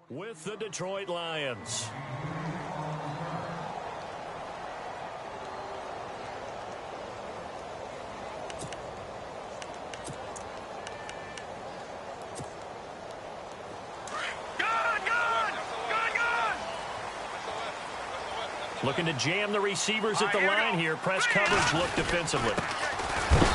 With the Detroit Lions. Looking to jam the receivers at the line here. Press coverage look defensively.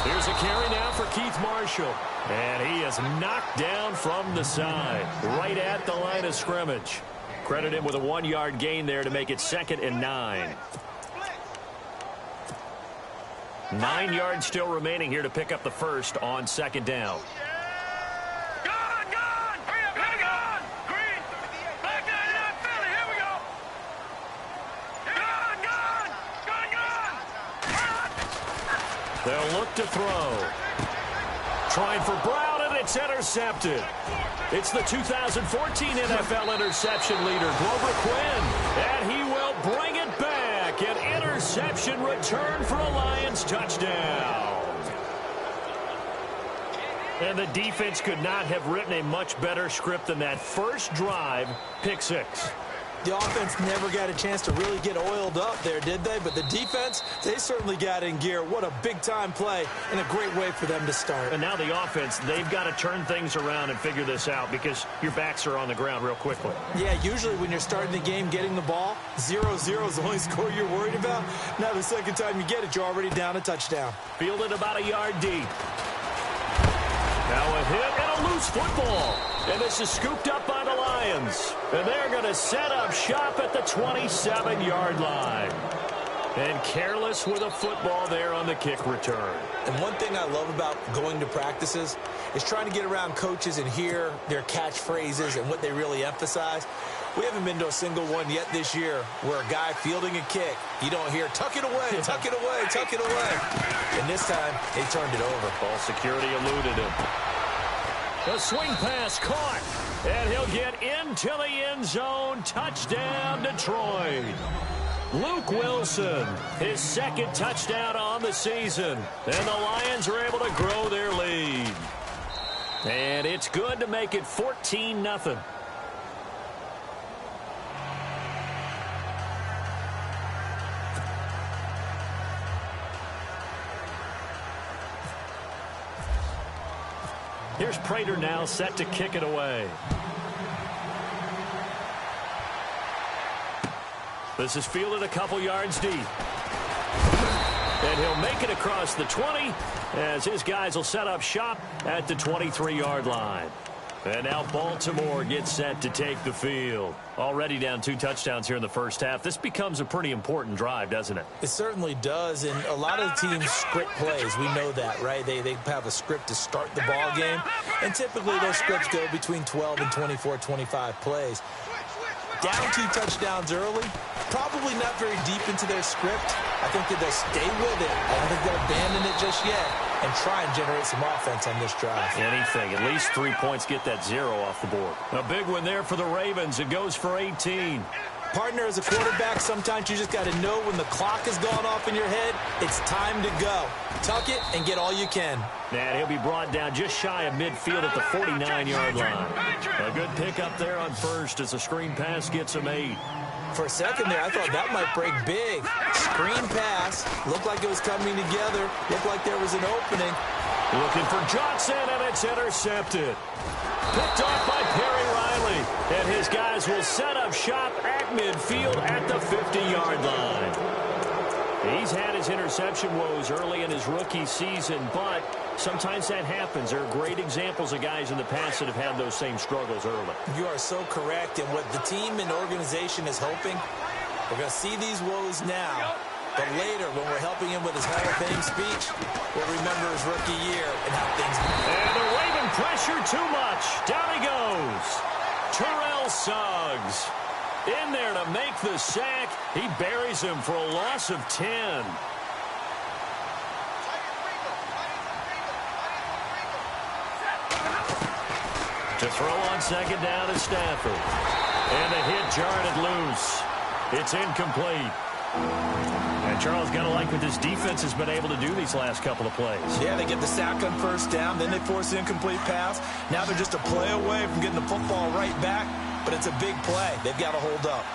Here's a carry now for Keith Marshall. And he is knocked down from the side, right at the line of scrimmage. Credit him with a 1-yard gain there to make it 2nd and 9. 9 yards still remaining here to pick up the first on 2nd down. They'll look to throw. Trying for Brown, and it's intercepted. It's the 2014 NFL interception leader, Glover Quinn, and he will bring it back. An interception return for a Lions touchdown. And the defense could not have written a much better script than that first drive, pick 6. The offense never got a chance to really get oiled up there, did they? But the defense, they certainly got in gear. What a big-time play and a great way for them to start. And now the offense, they've got to turn things around and figure this out because your backs are on the ground real quickly. Yeah, usually when you're starting the game, getting the ball, 0-0 is the only score you're worried about. Now the second time you get it, you're already down a touchdown. Fielded about a yard deep. Now a hit and a loose football. And this is scooped up by the Lions. And they're going to set up shop at the 27-yard line. And careless with a football there on the kick return. And one thing I love about going to practices is trying to get around coaches and hear their catchphrases and what they really emphasize. We haven't been to a single one yet this year where a guy fielding a kick, you don't hear, tuck it away, tuck it away, tuck it away. And this time, they turned it over. Ball security eluded him. The swing pass caught, and he'll get into the end zone. Touchdown, Detroit. Luke Wilson, his 2nd touchdown on the season. And the Lions are able to grow their lead. And it's good to make it 14-0. Here's Prater now set to kick it away. This is fielded a couple yards deep. And he'll make it across the 20 as his guys will set up shop at the 23-yard line. And now Baltimore gets set to take the field. Already down 2 touchdowns here in the first half. This becomes a pretty important drive, doesn't it? It certainly does, and a lot of the teams script plays. We know that, right? They have a script to start the ball game, and typically those scripts go between 12 and 24, 25 plays. Down 2 touchdowns early, probably not very deep into their script. I think that they'll stay with it. I don't think they'll abandon it just yet and try and generate some offense on this drive. Anything. At least 3 points, get that 0 off the board. A big one there for the Ravens. It goes for 18. Partner, as a quarterback, sometimes you just got to know when the clock has gone off in your head, it's time to go. Tuck it and get all you can. And he'll be brought down just shy of midfield at the 49-yard line. A good pickup there on first as the screen pass gets him 8. For a second there, I thought that might break big. Screen pass. Looked like it was coming together. Looked like there was an opening. Looking for Johnson, and it's intercepted. Picked off by Perry Riley. And his guys will set up shop at midfield at the 50-yard line. He's had his interception woes early in his rookie season, but sometimes that happens. There are great examples of guys in the past that have had those same struggles early. You are so correct. And what the team and organization is hoping, we're going to see these woes now. But later, when we're helping him with his Hall of Fame speech, we'll remember his rookie year and how things went. And the Raven pressure too much. Down he goes. Terrell Suggs in there to make the sack. He buries him for a loss of 10. To throw on 2nd down is Stafford. And the hit jarred it loose. It's incomplete. And Charles, got to like what this defense has been able to do these last couple of plays. Yeah, they get the sack on first down, then they force the incomplete pass. Now they're just a play away from getting the football right back, but it's a big play. They've got to hold up.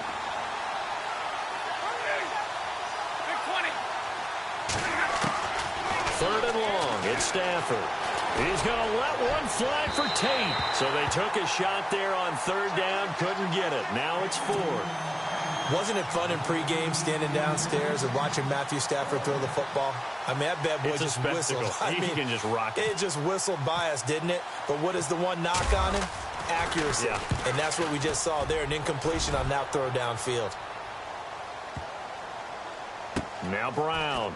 Third and long, it's Stafford. He's going to let one fly for Tate. So they took a shot there on third down, couldn't get it. Now it's fourth. Wasn't it fun in pregame standing downstairs and watching Matthew Stafford throw the football? I mean, that bad boy just whistled. He can just rock it. It just whistled by us, didn't it? But what is the one knock on him? Accuracy. Yeah. And that's what we just saw there, an incompletion on that throw downfield. Now Brown.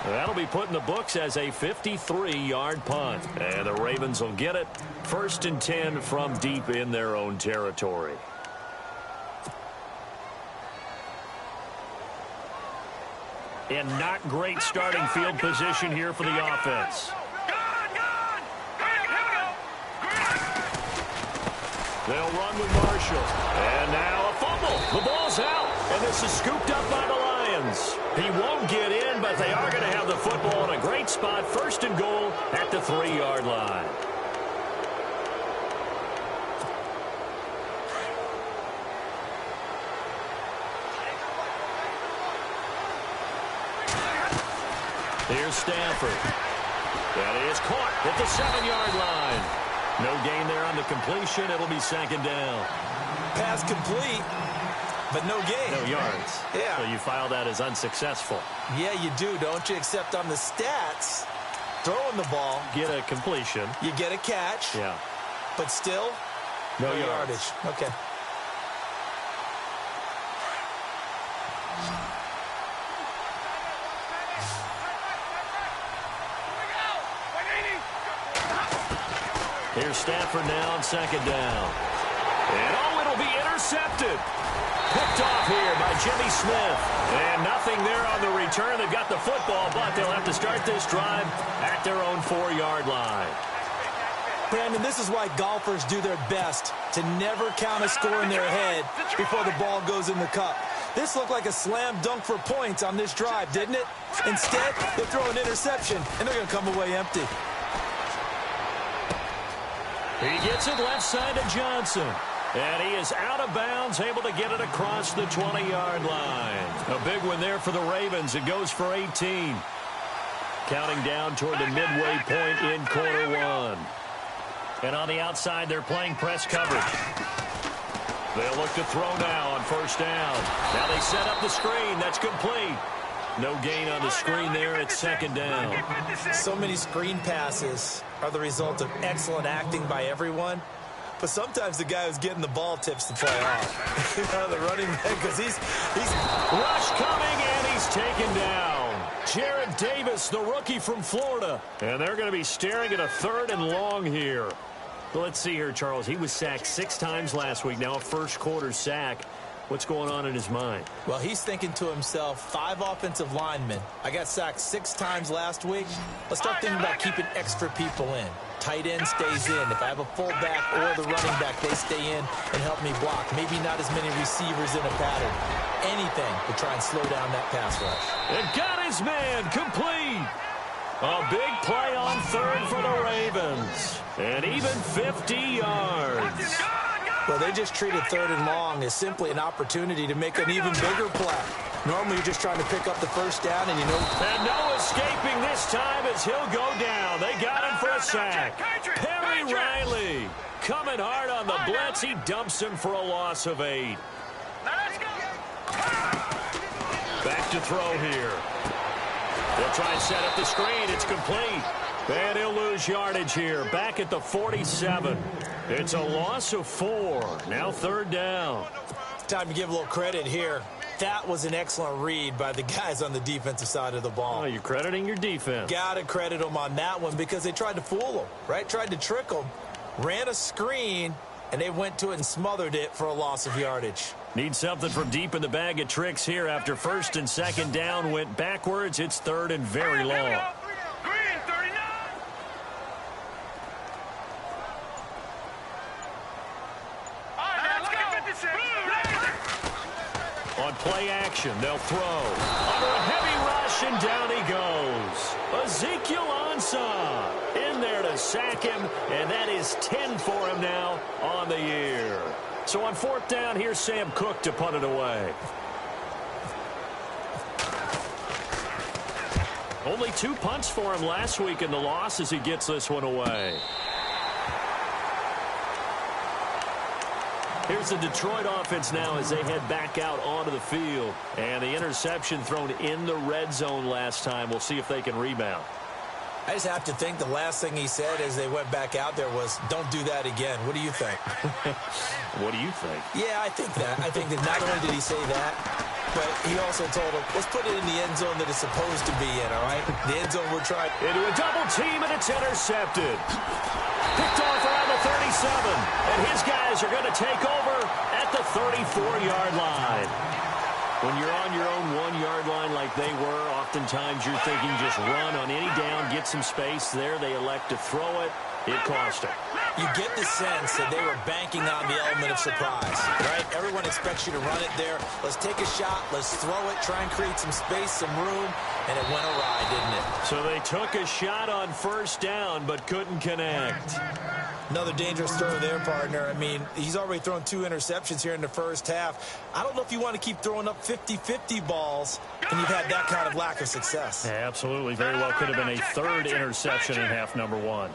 That'll be put in the books as a 53-yard punt. And the Ravens will get it. 1st and 10 from deep in their own territory. And not great starting field position here for the offense. They'll run with Marshall. And now a fumble. The ball's out. And this is scooped up by the Lions. He won't get in, but they are going to have the football in a great spot. 1st and goal at the 3-yard line. Here's Stafford. That is caught at the 7-yard line. No gain there on the completion. It'll be 2nd down. Pass complete, but no gain. No yards. Yeah. So you file that as unsuccessful. Yeah, you do, don't you? Except on the stats, throwing the ball. Get a completion. You get a catch. Yeah. But still, no yardage. Okay. Here's Stafford now on 2nd down. And it'll be intercepted. Picked off here by Jimmy Smith. And nothing there on the return. They've got the football, but they'll have to start this drive at their own 4-yard line. Brandon, this is why golfers do their best to never count a score in their head before the ball goes in the cup. This looked like a slam dunk for points on this drive, didn't it? Instead, they throw an interception, and they're going to come away empty. He gets it left side to Johnson. And he is out of bounds, able to get it across the 20-yard line. A big one there for the Ravens. It goes for 18. Counting down toward the midway point in quarter one. And on the outside, they're playing press coverage. They'll look to throw now on 1st down. Now they set up the screen. That's complete. No gain on the screen there at 2nd down. So many screen passes are the result of excellent acting by everyone. But sometimes the guy who's getting the ball tips the play off. The running back, because he's rush coming, and he's taken down. Jared Davis, the rookie from Florida. And they're going to be staring at a 3rd and long here. Well, let's see here, Charles. He was sacked 6 times last week. Now a first-quarter sack. What's going on in his mind? Well, he's thinking to himself, 5 offensive linemen. I got sacked 6 times last week. Let's start thinking about keeping extra people in. Tight end stays in. If I have a fullback or the running back, they stay in and help me block. Maybe not as many receivers in a pattern. Anything to try and slow down that pass rush. And got his man complete. A big play on 3rd for the Ravens. And even 50 yards. Well, they just treated 3rd and long as simply an opportunity to make an even bigger play. Normally, you're just trying to pick up the 1st down, and you know. And no escaping this time as he'll go down. They got him for a sack. Perry Riley coming hard on the blitz. He dumps him for a loss of 8. Back to throw here. They'll try and set up the screen. It's complete. And he'll lose yardage here. Back at the 47. It's a loss of 4. Now 3rd down. Time to give a little credit here. That was an excellent read by the guys on the defensive side of the ball. Oh, you're crediting your defense. Got to credit them on that one because they tried to fool them, right? Tried to trick them. Ran a screen, and they went to it and smothered it for a loss of yardage. Need something from deep in the bag of tricks here after 1st and 2nd down went backwards. It's 3rd and very long. On On play action, they'll throw. Under a heavy rush, and down he goes. Ezekiel Ansah in there to sack him, and that is 10 for him now on the year. So on fourth down, here's Sam Cook to punt it away. Only 2 punts for him last week in the loss as he gets this one away. Here's the Detroit offense now as they head back out onto the field. And the interception thrown in the red zone last time. We'll see if they can rebound. I just have to think the last thing he said as they went back out there was, don't do that again. What do you think? What do you think? Yeah, I think that. I think that not only did he say that, but he also told him, let's put it in the end zone that it's supposed to be in, all right? The end zone we're trying. Into a double team, and it's intercepted. Picked off around the 37, and his guys are going to take over at the 34-yard line. When you're on your own 1-yard line like they were, oftentimes you're thinking just run on any down, get some space there. They elect to throw it. It cost them. You get the sense that they were banking on the element of surprise, right? Everyone expects you to run it there. Let's take a shot. Let's throw it. Try and create some space, some room. And it went awry, didn't it? So they took a shot on first down but couldn't connect. Another dangerous throw there, partner. I mean, he's already thrown 2 interceptions here in the first half. I don't know if you want to keep throwing up 50-50 balls and you've had that kind of lack of success. Yeah, absolutely. Very well could have been a 3rd interception in half number 1.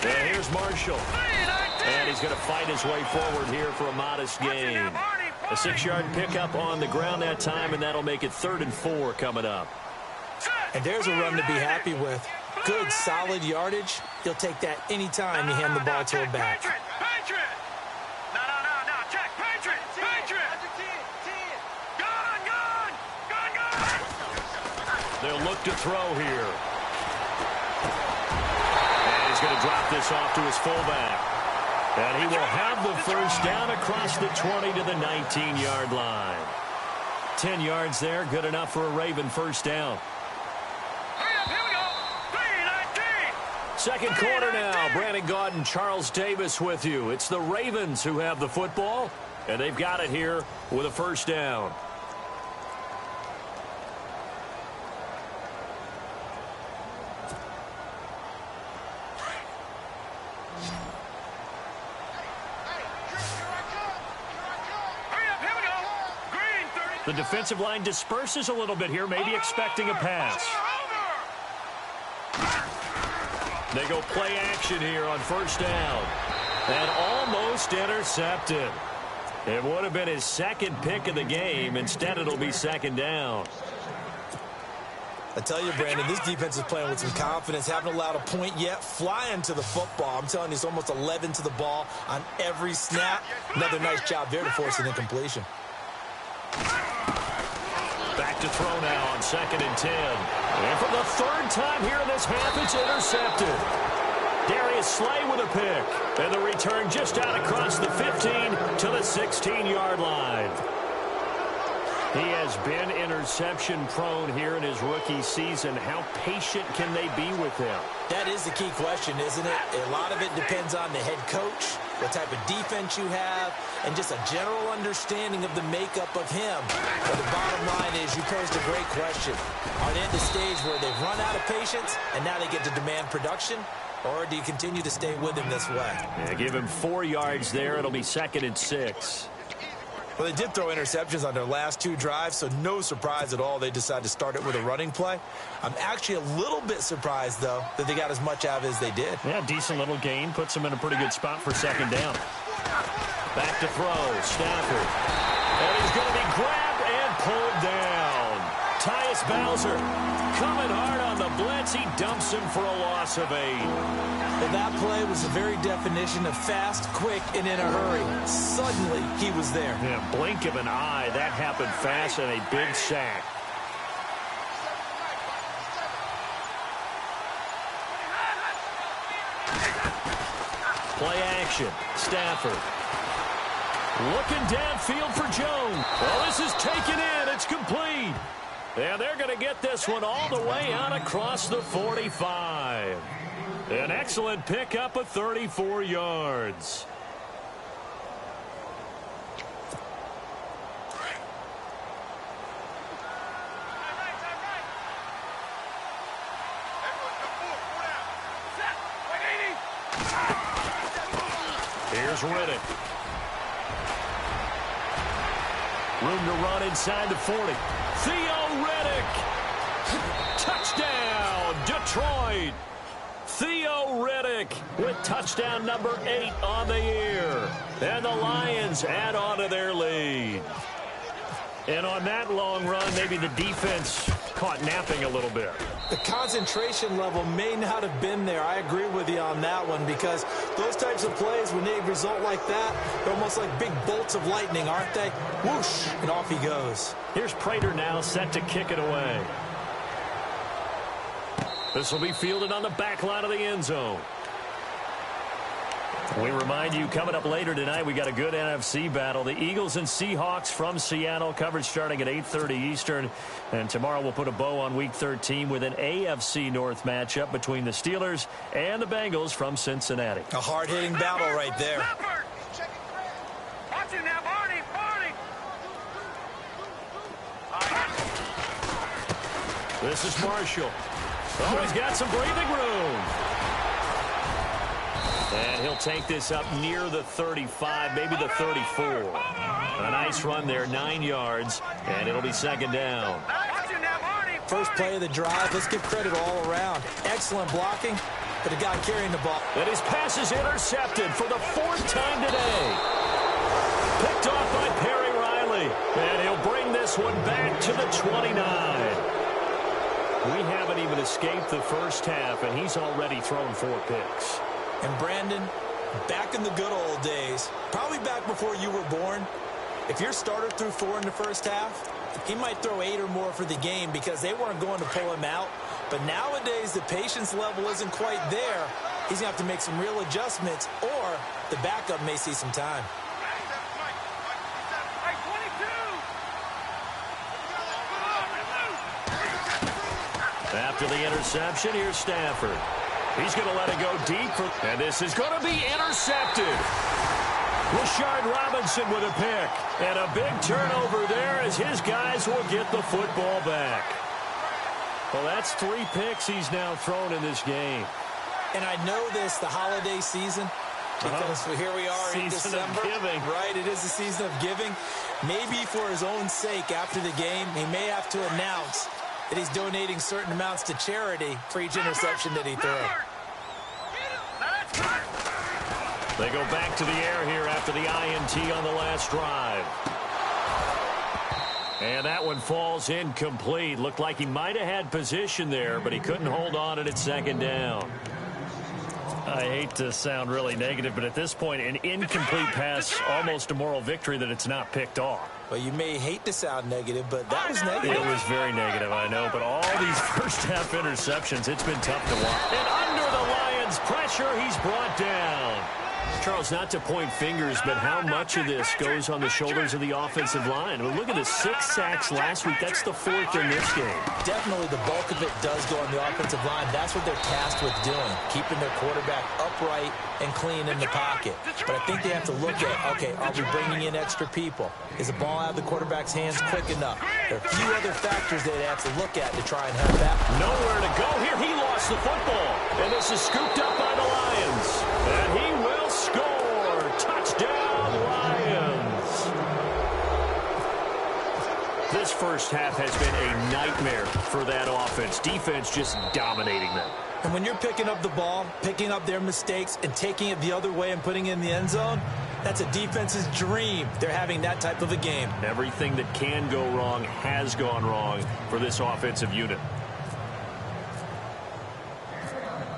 And here's Marshall. And he's going to fight his way forward here for a modest gain. A 6-yard pickup on the ground that time, and that'll make it 3rd and 4 coming up. And there's a run to be happy with. Good, solid yardage. He'll take that anytime you hand the ball to a back. They'll look to throw here. And he's going to drop this off to his fullback. And he will have the first down across the 20 to the 19-yard line. 10 yards there, good enough for a Raven first down. Second quarter now. Brandon Gaudin and Charles Davis with you. It's the Ravens who have the football, and they've got it here with a first down. The defensive line disperses a little bit here, maybe expecting a pass. They go play action here on first down. And almost intercepted. It would have been his 2nd pick of the game. Instead, it'll be 2nd down. I tell you, Brandon, this defense is playing with some confidence. Haven't allowed a point yet. Flying to the football. I'm telling you, it's almost 11 to the ball on every snap. Another nice job there to force an incompletion. Back to throw now on 2nd and 10. And for the 3rd time here in this half, it's intercepted. Darius Slay with a pick. And the return just out across the 15 to the 16-yard line. He has been interception prone here in his rookie season. How patient can they be with him? That is the key question, isn't it? A lot of it depends on the head coach, what type of defense you have, and just a general understanding of the makeup of him. But the bottom line is you posed a great question. Are they at the stage where they've run out of patience and now they get to demand production? Or do you continue to stay with him this way? Yeah, give him 4 yards there. It'll be 2nd and 6. Well, they did throw interceptions on their last 2 drives, so no surprise at all they decided to start it with a running play. I'm actually a little bit surprised, though, that they got as much out of it as they did. Yeah, decent little gain. Puts them in a pretty good spot for 2nd down. Back to throw. Stafford. And he's going to be grabbed and pulled down. Tyus Bowser coming hard on the blitz. He dumps him for a loss of 8. Well, that play was the very definition of fast, quick, and in a hurry. Suddenly, he was there. Yeah, blink of an eye. That happened fast and a big sack. Play action. Stafford. Looking downfield for Jones. Well, this is taken in. It's complete. And they're going to get this one all the way out across the 45. An excellent pickup of 34 yards. Here's Riddick. Room to run inside the 40. Theo Riddick. Touchdown, Detroit. Theo Riddick with touchdown number 8 on the year. And the Lions add on to their lead. And on that long run, maybe the defense caught napping a little bit. The concentration level may not have been there. I agree with you on that one, because those types of plays, when they result like that, they're almost like big bolts of lightning, aren't they? Whoosh, and off he goes. Here's Prater now set to kick it away. This will be fielded on the back line of the end zone. We remind you, coming up later tonight, we got a good NFC battle. The Eagles and Seahawks from Seattle, coverage starting at 8:30 Eastern. And tomorrow we'll put a bow on Week 13 with an AFC North matchup between the Steelers and the Bengals from Cincinnati. A hard-hitting battle right there. Watch him now, Barney, Barney. This is Marshall. Oh, he's got some breathing room. And he'll take this up near the 35, maybe the 34. A nice run there, 9 yards, and it'll be second down. First play of the drive. Let's give credit all around. Excellent blocking, but a guy carrying the ball. And his pass is intercepted for the 4th time today. Picked off by Perry Riley, and he'll bring this one back to the 29. We haven't even escaped the first half, and he's already thrown 4 picks. And Brandon, back in the good old days, probably back before you were born, if your starter threw 4 in the first half, he might throw 8 or more for the game because they weren't going to pull him out. But nowadays, the patience level isn't quite there. He's going to have to make some real adjustments, or the backup may see some time. After the interception, here's Stafford. He's going to let it go deep, and this is going to be intercepted. Rashard Robinson with a pick, and a big turnover there as his guys will get the football back. Well, that's 3 picks he's now thrown in this game. And I know this, the holiday season, because here we are in December. Right, it is the season of giving. Maybe for his own sake, after the game, he may have to announce that he's donating certain amounts to charity for each interception that he threw. They go back to the air here after the INT on the last drive. And that one falls incomplete. Looked like he might have had position there, but he couldn't hold on, and it's second down. I hate to sound really negative, but at this point, an incomplete pass, almost a moral victory that it's not picked off. Well, you may hate to sound negative, but that was negative. It was very negative, I know, but all these first-half interceptions, it's been tough to watch. And under the Lions' pressure, he's brought down. Charles, not to point fingers, but how much of this goes on the shoulders of the offensive line? I mean, look at the 6 sacks last week. That's the 4th in this game. Definitely the bulk of it does go on the offensive line. That's what they're tasked with doing, keeping their quarterback upright and clean in the pocket. But I think they have to look at, okay, are we bringing in extra people? Is the ball out of the quarterback's hands quick enough? There are a few other factors they have to look at to try and help that. Nowhere to go here. He lost the football. And this is scooped up by the Lions. And he will score. Touchdown, Lions. This first half has been a nightmare for that offense. Defense just dominating them. And when you're picking up the ball, picking up their mistakes, and taking it the other way and putting it in the end zone, that's a defense's dream. They're having that type of a game. Everything that can go wrong has gone wrong for this offensive unit.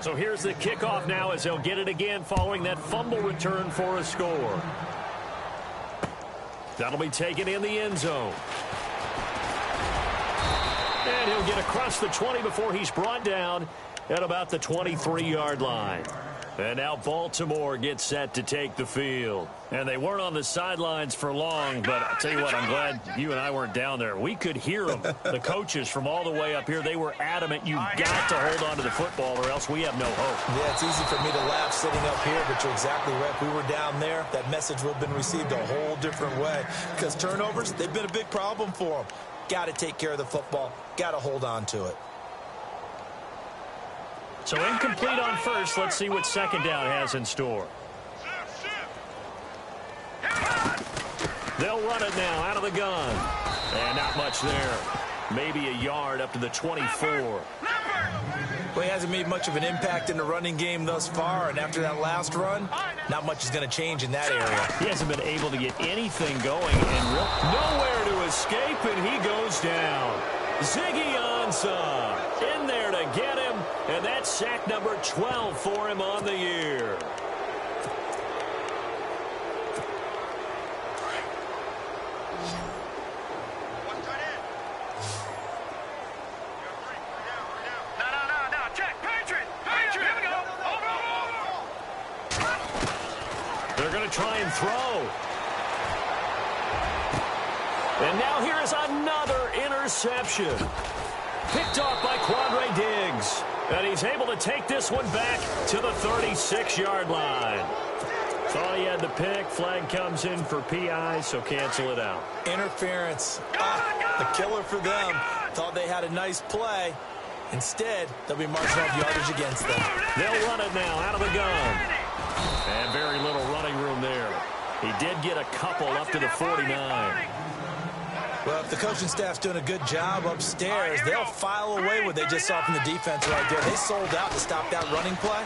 So here's the kickoff now as they'll get it again following that fumble return for a score. That'll be taken in the end zone. And he'll get across the 20 before he's brought down at about the 23-yard line. And now Baltimore gets set to take the field. And they weren't on the sidelines for long, but I'll tell you what, I'm glad you and I weren't down there. We could hear them, the coaches from all the way up here. They were adamant, you've got to hold on to the football or else we have no hope. Yeah, it's easy for me to laugh sitting up here, but you're exactly right. If we were down there, that message would have been received a whole different way. Because turnovers, they've been a big problem for them. Got to take care of the football. Got to hold on to it. So incomplete on first. Let's see what second down has in store. They'll run it now out of the gun. And not much there. Maybe a yard up to the 24. Well, he hasn't made much of an impact in the running game thus far, and after that last run, not much is going to change in that area. He hasn't been able to get anything going, and nowhere to escape, and he goes down. Ziggy Ansah in there to get him, and that's sack number 12 for him on the year. Try and throw. And now here is another interception. Picked off by Quandre Diggs. And he's able to take this one back to the 36-yard line. Thought he had the pick. Flag comes in for PI, so cancel it out. Interference. The killer for them. Thought they had a nice play. Instead, they'll be marching off yardage against them. They'll run it now out of the gun. And very little running room there. He did get a couple up to the 49. Well, if the coaching staff's doing a good job upstairs, they'll file away what they just saw from the defense right there. They sold out to stop that running play.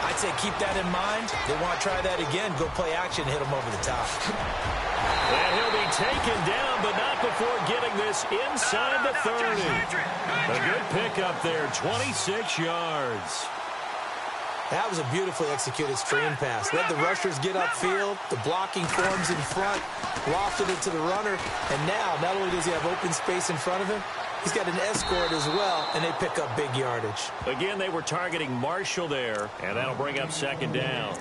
I'd say keep that in mind. They want to try that again. Go play action, hit them over the top. And he'll be taken down, but not before getting this inside the 30. A good pickup there, 26 yards. That was a beautifully executed screen pass. Let the rushers get upfield. The blocking forms in front. Lofted it to the runner. And now, not only does he have open space in front of him, he's got an escort as well, and they pick up big yardage. Again, they were targeting Marshall there, and that'll bring up second down.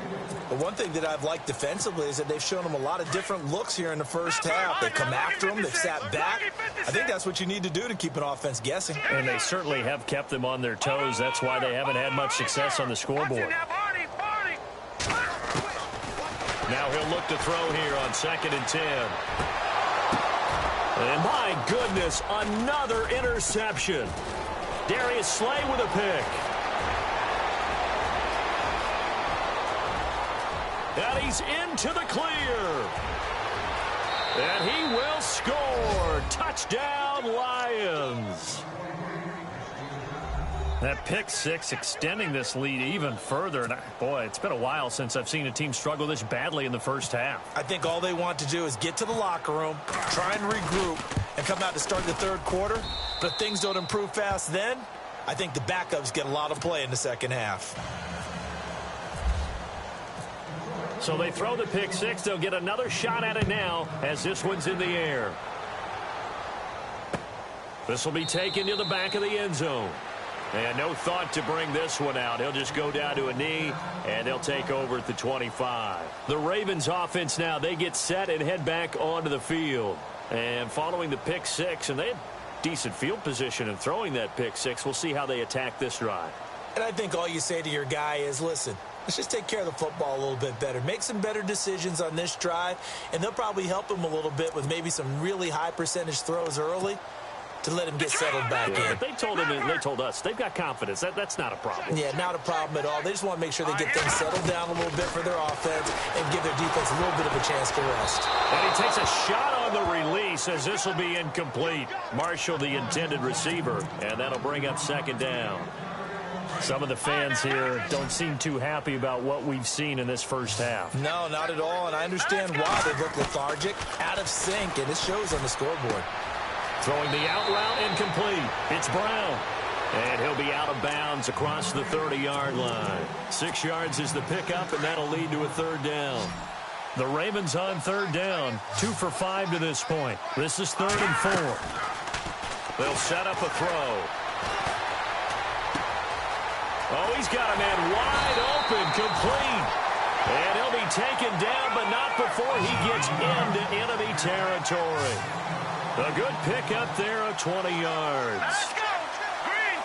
But one thing that I've liked defensively is that they've shown him a lot of different looks here in the first half. They come after him. They've sat back. I think that's what you need to do to keep an offense guessing. And they certainly have kept them on their toes. That's why they haven't had much success on the scoreboard. Now he'll look to throw here on 2nd and 10. And my goodness, another interception. Darius Slay with a pick. And he's into the clear. And he will score. Touchdown, Lions. That pick six extending this lead even further. And boy, it's been a while since I've seen a team struggle this badly in the first half. I think all they want to do is get to the locker room, try and regroup, and come out to start the third quarter. But if things don't improve fast then, I think the backups get a lot of play in the second half. So they throw the pick six. They'll get another shot at it now as this one's in the air. This will be taken to the back of the end zone. And no thought to bring this one out. He'll just go down to a knee, and they'll take over at the 25. The Ravens offense now, they get set and head back onto the field. And following the pick six, and they had decent field position in throwing that pick six. We'll see how they attack this drive. And I think all you say to your guy is, listen, let's just take care of the football a little bit better. Make some better decisions on this drive, and they'll probably help him a little bit with maybe some really high percentage throws early to let him get settled back in. They told him, and they told us, they've got confidence. That's not a problem. Yeah, not a problem at all. They just want to make sure they get things settled down a little bit for their offense and give their defense a little bit of a chance to rest. And he takes a shot on the release as this will be incomplete. Marshall, the intended receiver, and that'll bring up second down. Some of the fans here don't seem too happy about what we've seen in this first half. No, not at all, and I understand why. They look lethargic, out of sync, and it shows on the scoreboard. Throwing the out route incomplete. It's Brown. And he'll be out of bounds across the 30-yard line. 6 yards is the pickup, and that'll lead to a third down. The Ravens on third down. 2 for 5 to this point. This is 3rd and 4. They'll set up a throw. Oh, he's got a man wide open, complete. And he'll be taken down, but not before he gets into enemy territory. A good pickup there of 20 yards. Let's go! Green,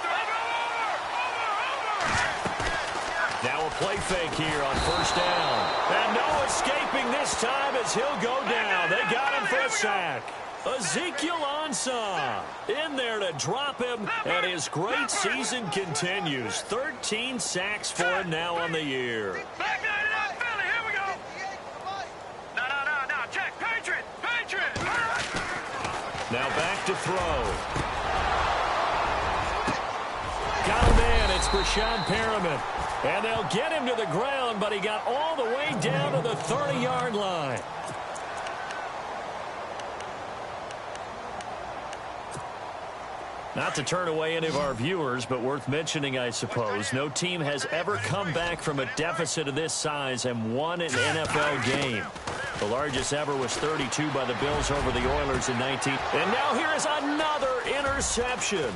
Now a play fake here on first down. And no escaping this time as he'll go down. They got him for a sack. Ezekiel Ansah in there to drop him, and his great season continues. 13 sacks for him now on the year. Back it up, Philly, here we go. No, check, Patriot. to throw. Got him in. It's Brashad Perriman. And they'll get him to the ground, but he got all the way down to the 30-yard line. Not to turn away any of our viewers, but worth mentioning, I suppose, no team has ever come back from a deficit of this size and won an NFL game. The largest ever was 32 by the Bills over the Oilers in 19. And now here is another interception.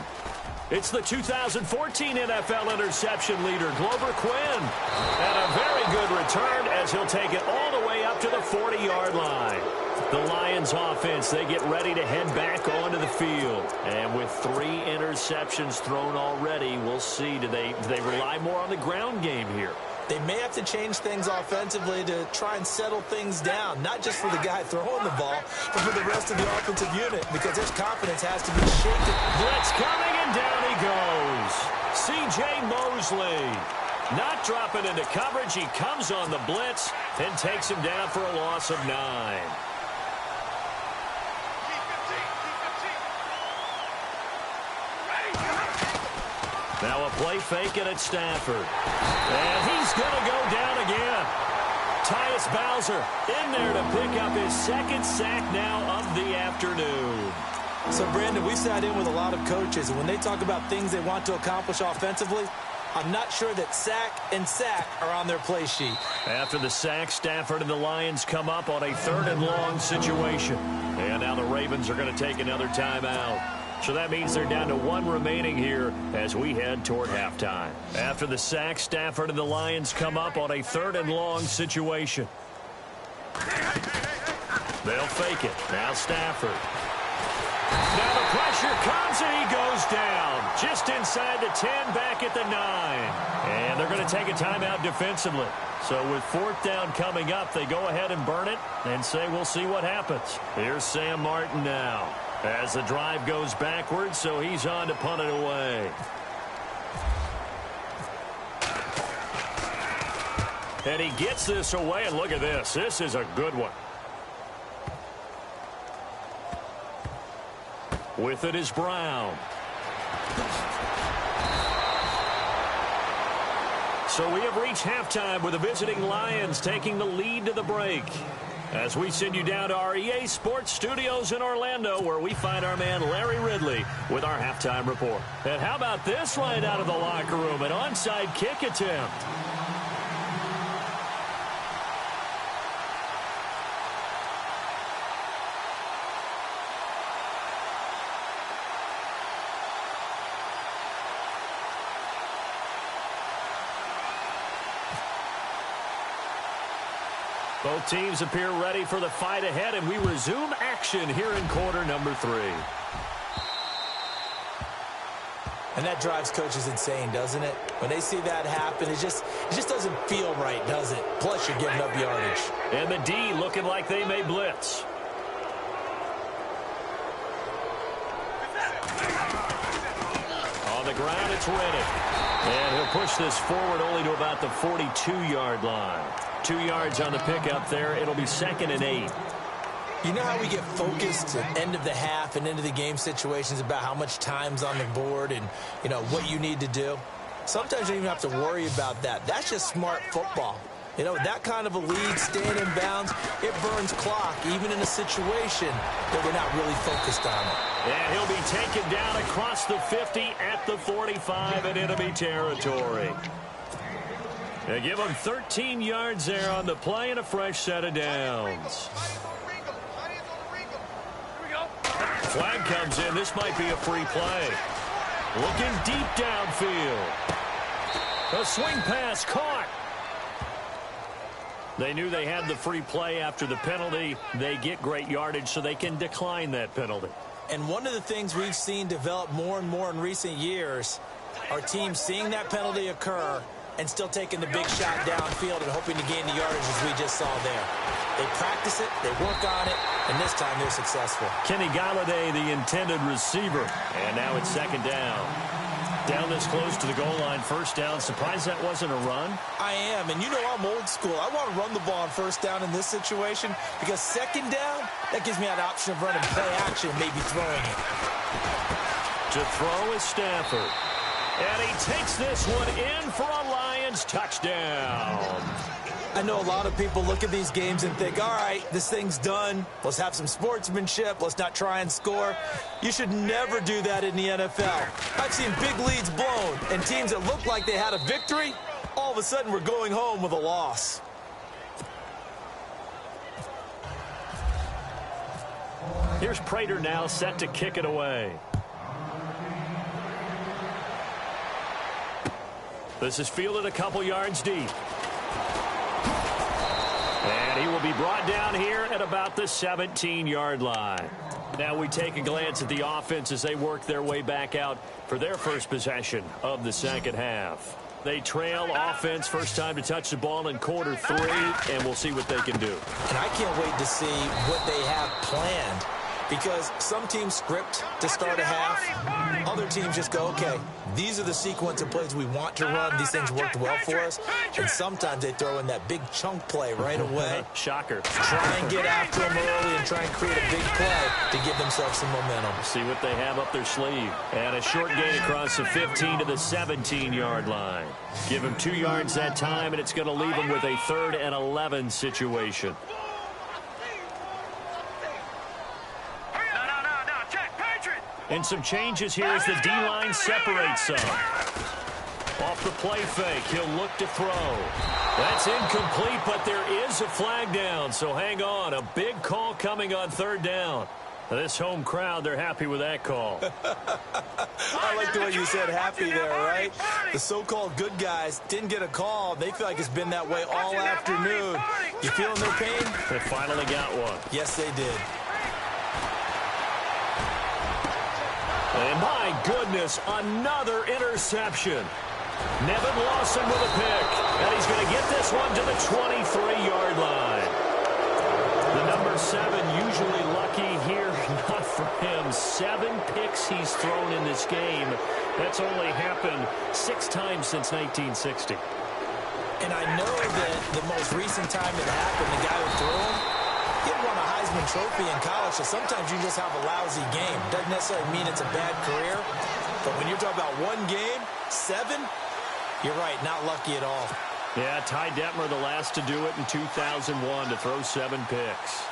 It's the 2014 NFL interception leader, Glover Quinn. And a very good return as he'll take it all the way up to the 40-yard line. The Lions offense, they get ready to head back onto the field. And with 3 interceptions thrown already, we'll see. Do they rely more on the ground game here? They may have to change things offensively to try and settle things down, not just for the guy throwing the ball, but for the rest of the offensive unit, because his confidence has to be shaken. Blitz coming, and down he goes. C.J. Mosley not dropping into coverage. He comes on the blitz and takes him down for a loss of 9. Now a play fake it at Stafford. And he's going to go down again. Tyus Bowser in there to pick up his 2nd sack now of the afternoon. So, Brandon, we sat in with a lot of coaches, and when they talk about things they want to accomplish offensively, I'm not sure that sack and sack are on their play sheet. After the sack, Stafford and the Lions come up on a 3rd and long situation. And now the Ravens are going to take another timeout. So that means they're down to 1 remaining here as we head toward halftime. After the sack, Stafford and the Lions come up on a 3rd and long situation. They'll fake it. Now Stafford. Now the pressure comes and he goes down. Just inside the 10, back at the 9. And they're going to take a timeout defensively. So with 4th down coming up, they go ahead and burn it and say we'll see what happens. Here's Sam Martin now. As the drive goes backwards, so he's on to punt it away. And he gets this away, and look at this. This is a good one. With it is Brown. So we have reached halftime with the visiting Lions taking the lead to the break. As we send you down to our EA Sports Studios in Orlando, where we find our man Larry Ridley with our halftime report. And how about this right out of the locker room? An onside kick attempt. Both teams appear ready for the fight ahead, and we resume action here in quarter number 3. And that drives coaches insane, doesn't it? When they see that happen, it just doesn't feel right, does it? Plus, you're giving up yardage. And the D looking like they may blitz. On the ground, it's Reddick. And he'll push this forward only to about the 42-yard line. 2 yards on the pickup there. It'll be 2nd and 8. You know how we get focused at end of the half and into the game situations about how much time's on the board and, you know, what you need to do? Sometimes you don't even have to worry about that. That's just smart football. You know, that kind of a lead, staying in bounds, it burns clock, even in a situation that we're not really focused on it. And he'll be taken down across the 50 at the 45 in enemy territory. They give him 13 yards there on the play and a fresh set of downs. Flag comes in. This might be a free play. Looking deep downfield. A swing pass caught. They knew they had the free play after the penalty. They get great yardage, so they can decline that penalty. And one of the things we've seen develop more and more in recent years are teams seeing that penalty occur and still taking the big shot downfield and hoping to gain the yardage as we just saw there. They practice it, they work on it, and this time they're successful. Kenny Galladay, the intended receiver. And now it's 2nd down. Down this close to the goal line, first down. Surprised that wasn't a run? I am, and you know I'm old school. I want to run the ball on first down in this situation because second down, that gives me an option of running play action, maybe throwing it. To throw is Stafford. And he takes this one in for a Lions touchdown. I know a lot of people look at these games and think, all right, this thing's done. Let's have some sportsmanship. Let's not try and score. You should never do that in the NFL. I've seen big leads blown, and teams that looked like they had a victory, all of a sudden were going home with a loss. Here's Prater now set to kick it away. This is fielded a couple yards deep. And he will be brought down here at about the 17-yard line. Now we take a glance at the offense as they work their way back out for their first possession of the second half. They trail offense, first time to touch the ball in quarter 3, and we'll see what they can do. And I can't wait to see what they have planned, because some teams script to start a half. Other teams just go, okay, these are the sequence of plays we want to run. These things worked well for us. And sometimes they throw in that big chunk play right away. Shocker. Try and get after them early and try and create a big play to give themselves some momentum. See what they have up their sleeve. And a short gain across the 15 to the 17-yard line. Give him 2 yards that time, and it's going to leave him with a 3rd and 11 situation. And some changes here as the D-line separates some. Off the play fake, he'll look to throw. That's incomplete, but there is a flag down, so hang on. A big call coming on 3rd down. This home crowd, they're happy with that call. I like the way you said happy there, right? The so-called good guys didn't get a call. They feel like it's been that way all afternoon. You feeling their pain? They finally got one. Yes, they did. And my goodness, another interception. Nevin Lawson with a pick. And he's going to get this one to the 23-yard line. The number 7 usually lucky here. Not for him. 7 picks he's thrown in this game. That's only happened 6 times since 1960. And I know that the most recent time it happened, the guy who threw him, he had won a Heisman Trophy in college, so sometimes you just have a lousy game. Doesn't necessarily mean it's a bad career, but when you're talking about one game, 7, you're right, not lucky at all. Yeah, Ty Detmer, the last to do it in 2001, to throw 7 picks.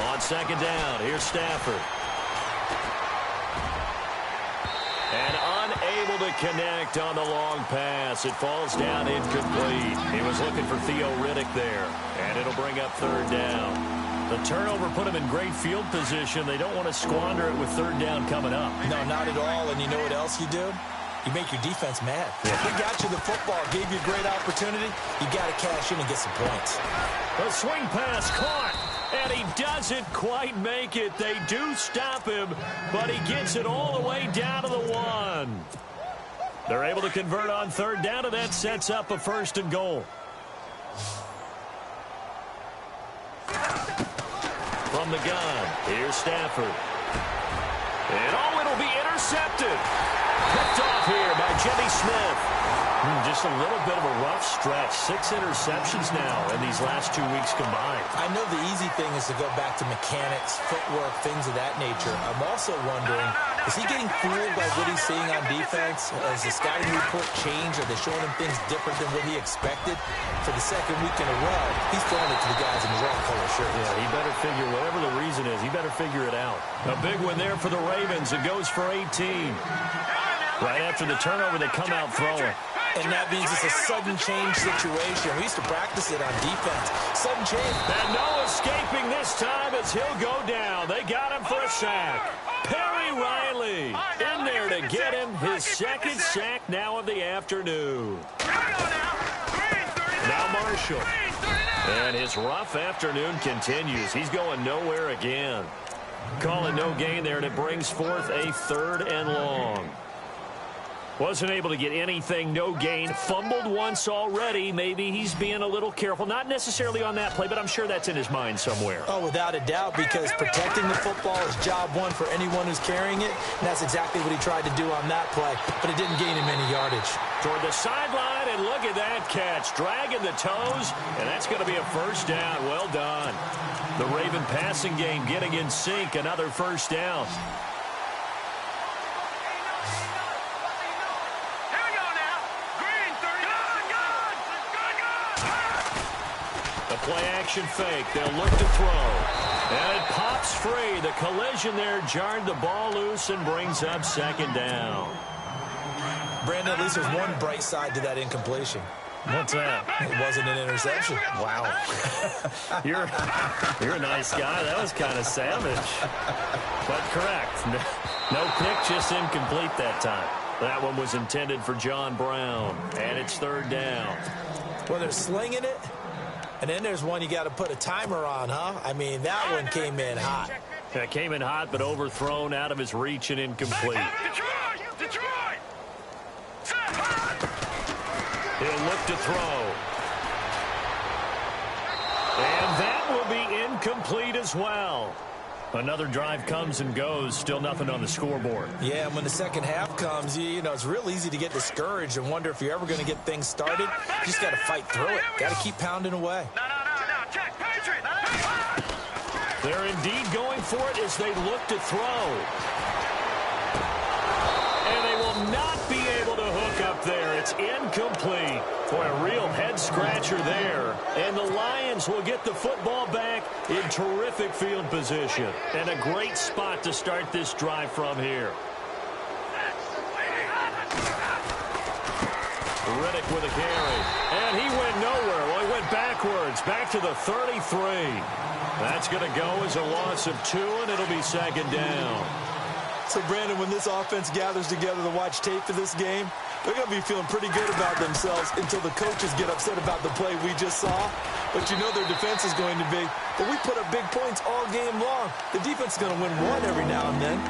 On second down, here's Stafford. And unable to connect on the long pass. It falls down incomplete. He was looking for Theo Riddick there. And it'll bring up 3rd down. The turnover put him in great field position. They don't want to squander it with 3rd down coming up. No, not at all. And you know what else you do? You make your defense mad. Yeah. They got you the football, gave you a great opportunity. You got to cash in and get some points. A swing pass caught. And he doesn't quite make it. They do stop him, but he gets it all the way down to the 1. They're able to convert on 3rd down, and that sets up a 1st and goal. From the gun, here's Stafford. And oh, it'll be intercepted. Picked off here by Jimmy Smith. Just a little bit of a rough stretch. 6 interceptions now in these last 2 weeks combined. I know the easy thing is to go back to mechanics, footwork, things of that nature. I'm also wondering, is he getting fooled by what he's seeing on defense? Has the scouting report changed? Are they showing him things different than what he expected? For the 2nd week in a row, he's throwing it to the guys in the wrong color shirts. Yeah, he better figure, whatever the reason is, he better figure it out. A big one there for the Ravens. It goes for 18. Right after the turnover, they come out throwing. And that means it's a sudden change situation. We used to practice it on defense. Sudden change. And no escaping this time as he'll go down. They got him for a sack. Perry Riley in there to get him his 2nd sack now of the afternoon. Now Marshall. And his rough afternoon continues. He's going nowhere again. Calling no gain there, and it brings forth a 3rd and long. Wasn't able to get anything, no gain. Fumbled once already. Maybe he's being a little careful. Not necessarily on that play, but I'm sure that's in his mind somewhere. Oh, without a doubt, because protecting the football is job one for anyone who's carrying it. And that's exactly what he tried to do on that play, but it didn't gain him any yardage. Toward the sideline, and look at that catch. Dragging the toes, and that's going to be a first down. Well done. The Raven passing game getting in sync. Another first down. Play action fake. They'll look to throw. And it pops free. The collision there jarred the ball loose and brings up second down. Brandon, at least there's one bright side to that incompletion. What's that? It wasn't an interception. Wow. You're a nice guy. That was kind of savage. But correct. No pick, just incomplete that time. That one was intended for John Brown. And it's third down. Well, they're slinging it. And then there's one you got to put a timer on, huh? I mean, that one came in hot. It came in hot, but overthrown, out of his reach, and incomplete. Detroit! He'll look to throw. And that will be incomplete as well. Another drive comes and goes. Still nothing on the scoreboard. Yeah, and when the second half comes, you know, it's real easy to get discouraged and wonder if you're ever going to get things started. You just got to fight through it. Got to keep pounding away. No, Jack, Patriot. They're indeed going for it as they look to throw. And they will not be able to hook up there. It's incomplete. Boy, a real head-scratcher there. And the Lions will get the football back in terrific field position. And a great spot to start this drive from here. Riddick with a carry. And he went nowhere. Well, he went backwards. Back to the 33. That's going to go as a loss of 2, and it'll be second down. So, Brandon, when this offense gathers together to watch tape for this game, they're going to be feeling pretty good about themselves until the coaches get upset about the play we just saw. But you know their defense is going to be, but we put up big points all game long. The defense is going to win one every now and then.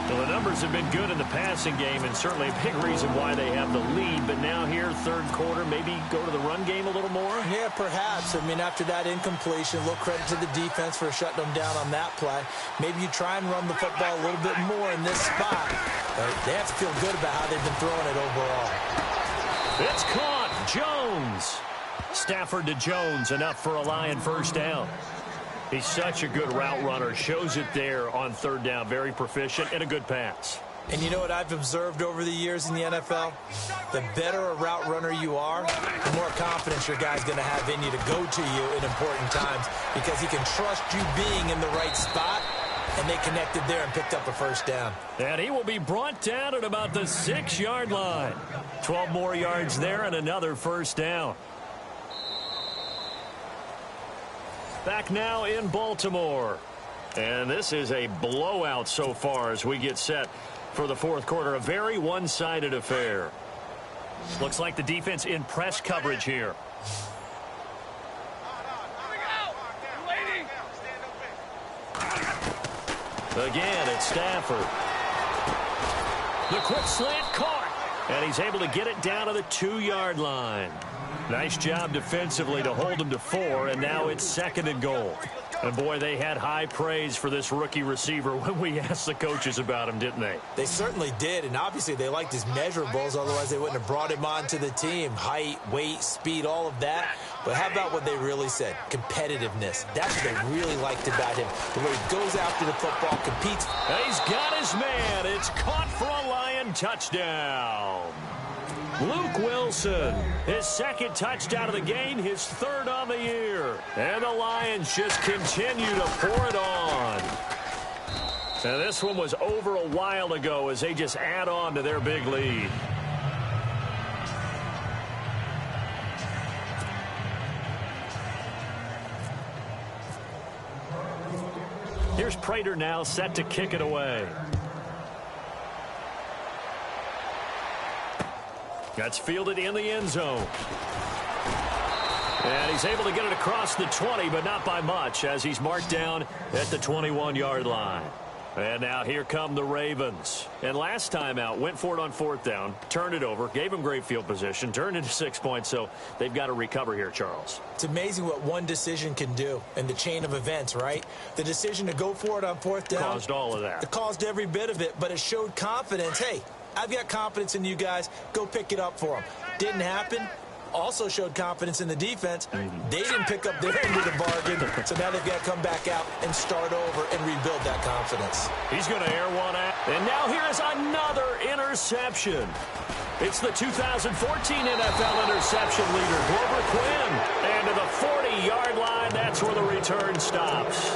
Well, the numbers have been good in the passing game, and certainly a big reason why they have the lead. But now here, third quarter, maybe go to the run game a little more? Yeah, perhaps. I mean, after that incompletion, a little credit to the defense for shutting them down on that play. Maybe you try and run the football a little bit more in this spot. They have to feel good about how they've been throwing it overall. It's caught. Jones. Stafford to Jones, enough for a Lion first down. He's such a good route runner. Shows it there on third down. Very proficient and a good pass. And you know what I've observed over the years in the NFL? The better a route runner you are, the more confidence your guy's going to have in you to go to you in important times because he can trust you being in the right spot, and they connected there and picked up a first down. And he will be brought down at about the 6-yard line. 12 more yards there and another first down. Back now in Baltimore. And this is a blowout so far as we get set for the fourth quarter. A very one-sided affair. Looks like the defense in press coverage here. Again, it's Stafford. The quick slant caught. And he's able to get it down to the 2-yard line. Nice job defensively to hold him to 4, and now it's second and goal. And, boy, they had high praise for this rookie receiver when we asked the coaches about him, didn't they? They certainly did, and obviously they liked his measurables. Otherwise, they wouldn't have brought him onto the team. Height, weight, speed, all of that. But how about what they really said? Competitiveness. That's what they really liked about him. The way he goes after the football, competes. And he's got his man. It's caught for a Lion touchdown. Luke Wilson, his second touchdown of the game, his third on the year. And the Lions just continue to pour it on. And this one was over a while ago as they just add on to their big lead. Here's Prater now set to kick it away. That's fielded in the end zone. And he's able to get it across the 20, but not by much, as he's marked down at the 21-yard line. And now here come the Ravens. And last time out, went for it on 4th down, turned it over, gave them great field position, turned into 6 points, so they've got to recover here, Charles. It's amazing what one decision can do in the chain of events, right? The decision to go for it on 4th down. Caused all of that. It caused every bit of it, but it showed confidence. Hey, I've got confidence in you guys. Go pick it up for them. Didn't happen. Also showed confidence in the defense. They didn't pick up their end of the bargain, so now they've got to come back out and start over and rebuild that confidence. He's going to air one out. And now here is another interception. It's the 2014 NFL interception leader, Glover Quinn. And to the 40-yard line, that's where the return stops.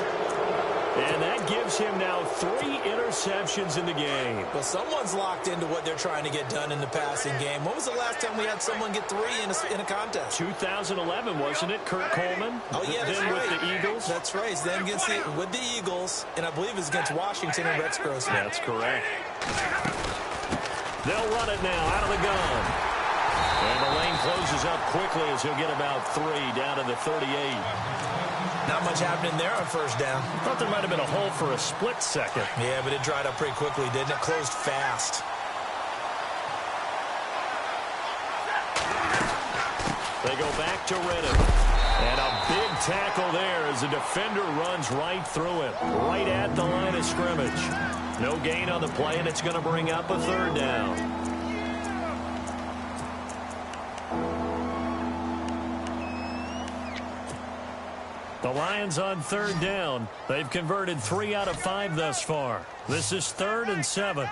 And that gives him now 3 interceptions in the game. Well, someone's locked into what they're trying to get done in the passing game. When was the last time we had someone get 3 in a contest? 2011, wasn't it? Kurt Coleman? Oh, yeah, that's then right. With the Eagles? That's right. Then against with the Eagles, and I believe it's against Washington and Rex Grossman. That's correct. They'll run it now out of the gun. And the lane closes up quickly as he'll get about 3 down to the 38. Not much happening there on 1st down. Thought there might have been a hole for a split second. Yeah, but it dried up pretty quickly, didn't it? Closed fast. They go back to Reddick. And a big tackle there as the defender runs right through it, right at the line of scrimmage. No gain on the play, and it's going to bring up a 3rd down. The Lions on 3rd down. They've converted 3 out of 5 thus far. This is 3rd and 7.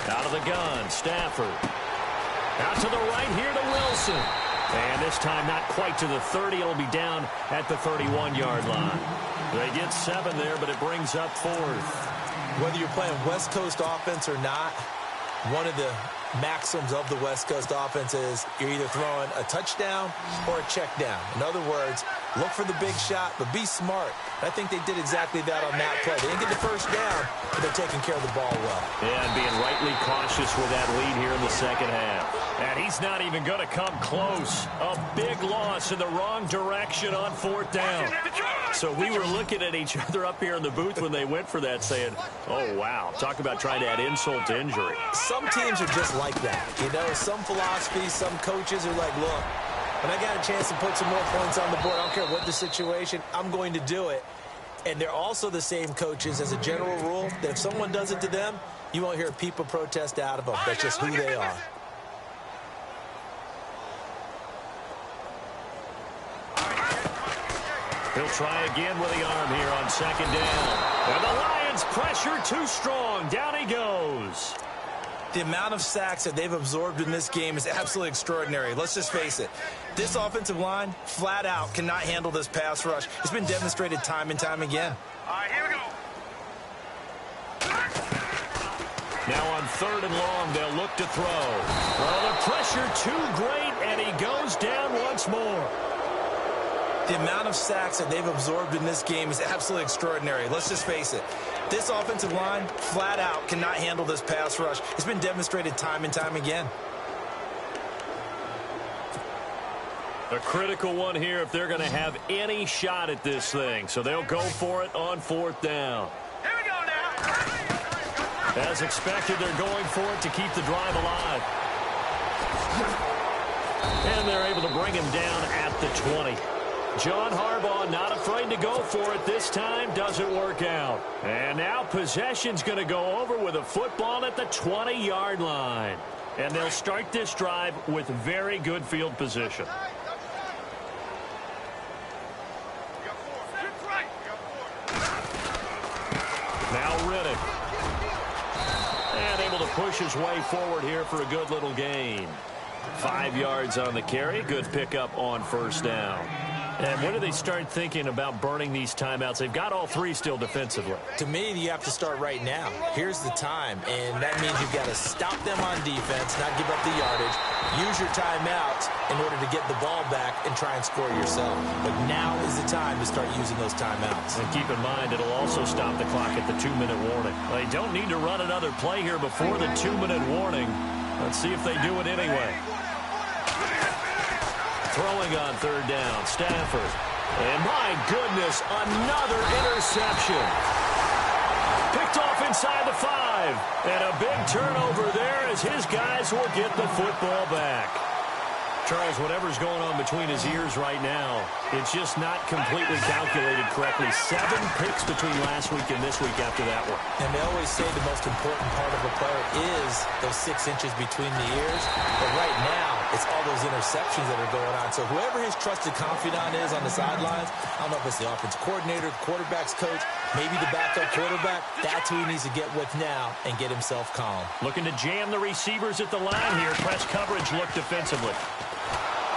Out of the gun, Stafford. Out to the right here to Wilson. And this time not quite to the 30. It'll be down at the 31-yard line. They get 7 there, but it brings up 4th. Whether you're playing West Coast offense or not, one of the maxims of the West Coast offense is you're either throwing a touchdown or a check down. In other words, look for the big shot, but be smart. I think they did exactly that on that play. They didn't get the 1st down, but they're taking care of the ball well. Yeah, and being rightly cautious with that lead here in the 2nd half. And he's not even going to come close. A big loss in the wrong direction on 4th down. So we were looking at each other up here in the booth when they went for that saying, oh, wow, talk about trying to add insult to injury. Some teams are just like that. You know, some philosophies, some coaches are like, look, when I got a chance to put some more points on the board, I don't care what the situation, I'm going to do it. And they're also the same coaches as a general rule that if someone does it to them, you won't hear people protest out of them. That's just who they are. He'll try again with the arm here on 2nd down. And the Lions pressure too strong. Down he goes. The amount of sacks that they've absorbed in this game is absolutely extraordinary. Let's just face it. This offensive line, flat out, cannot handle this pass rush. It's been demonstrated time and time again. All right, here we go. Now on 3rd and long, they'll look to throw. Well, the pressure too great, and he goes down once more. The amount of sacks that they've absorbed in this game is absolutely extraordinary. Let's just face it. This offensive line, flat out, cannot handle this pass rush. It's been demonstrated time and time again. A critical one here if they're going to have any shot at this thing. So they'll go for it on 4th down. Here we go now. As expected, they're going for it to keep the drive alive. And they're able to bring him down at the 20. John Harbaugh not afraid to go for it this time. Doesn't work out. And now possession's going to go over with a football at the 20-yard line. And they'll start this drive with very good field position. Now Riddick. And able to push his way forward here for a good little gain. 5 yards on the carry. Good pickup on 1st down. And when do they start thinking about burning these timeouts? They've got all 3 still defensively. To me, you have to start right now. Here's the time, and that means you've got to stop them on defense, not give up the yardage, use your timeouts in order to get the ball back and try and score yourself. But now is the time to start using those timeouts. And keep in mind, it'll also stop the clock at the 2-minute warning. They don't need to run another play here before the 2-minute warning. Let's see if they do it anyway. Throwing on 3rd down, Stafford. And my goodness, another interception. Picked off inside the 5. And a big turnover there as his guys will get the football back. Charles, whatever's going on between his ears right now, it's just not completely calculated correctly. 7 picks between last week and this week after that one. And they always say the most important part of a player is those 6 inches between the ears. But right now, it's all those interceptions that are going on. So whoever his trusted confidant is on the sidelines, I don't know if it's the offense coordinator, the quarterback's coach, maybe the backup quarterback, that's who he needs to get with now and get himself calm. Looking to jam the receivers at the line here. Press coverage look defensively.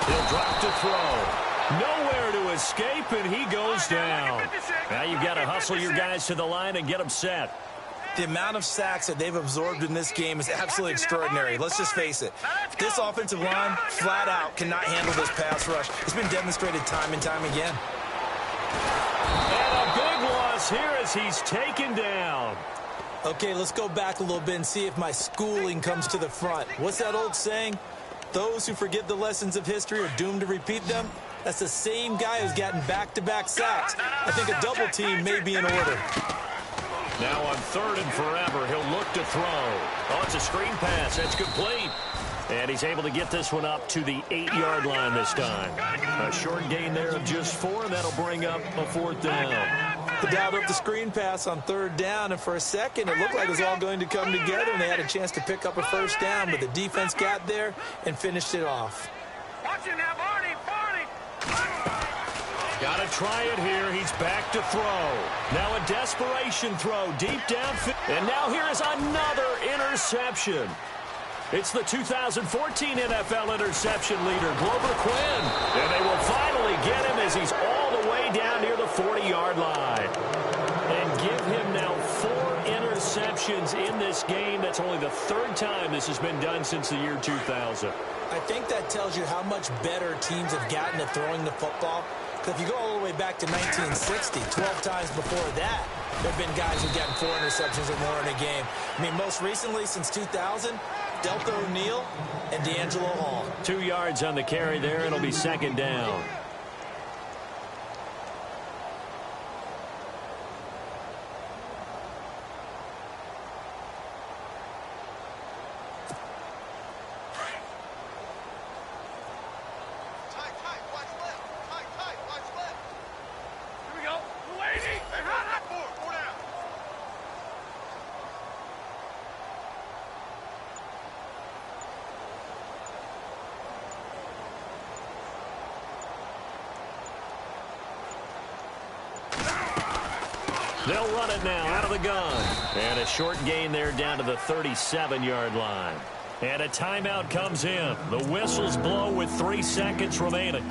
He'll drop to throw. Nowhere to escape, and he goes down. Now you've got to hustle your guys to the line and get them set. The amount of sacks that they've absorbed in this game is absolutely extraordinary. Let's just face it. This offensive line, flat out, cannot handle this pass rush. It's been demonstrated time and time again. And a big loss here as he's taken down. Okay, let's go back a little bit and see if my schooling comes to the front. What's that old saying? Those who forget the lessons of history are doomed to repeat them. That's the same guy who's gotten back-to-back sacks. I think a double team may be in order. Now on 3rd and forever, he'll look to throw. Oh, it's a screen pass. That's complete. And he's able to get this one up to the 8-yard line this time. A short gain there of just 4, and that'll bring up a 4th down. They dialed up the screen pass on 3rd down, and for a second, it looked like it was all going to come together, and they had a chance to pick up a 1st down, but the defense got there and finished it off. Watching that, Barney. Got to try it here. He's back to throw. Now a desperation throw deep downfield. And now here is another interception. It's the 2014 NFL interception leader, Glover Quinn. And they will finally get him as he's all the way down near the 40-yard line. And give him now 4 interceptions in this game. That's only the 3rd time this has been done since the year 2000. I think that tells you how much better teams have gotten at throwing the football. Because if you go all the way back to 1960, 12 times before that, there have been guys who've gotten 4 interceptions or more in a game. I mean, most recently, since 2000, Delta O'Neal and D'Angelo Hall. 2 yards on the carry there. It'll be 2nd down. They'll run it now out of the gun. And a short gain there down to the 37-yard line. And a timeout comes in. The whistles blow with 3 seconds remaining.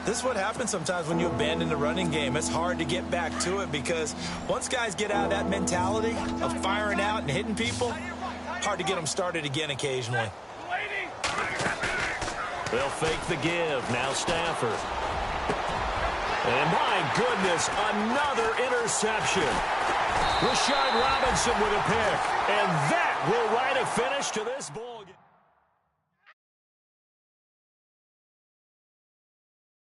This is what happens sometimes when you abandon the running game. It's hard to get back to it because once guys get out of that mentality of firing out and hitting people, hard to get them started again occasionally. They'll fake the give. Now Stafford. And my goodness, another interception. Rashard Robinson with a pick. And that will write a finish to this ball.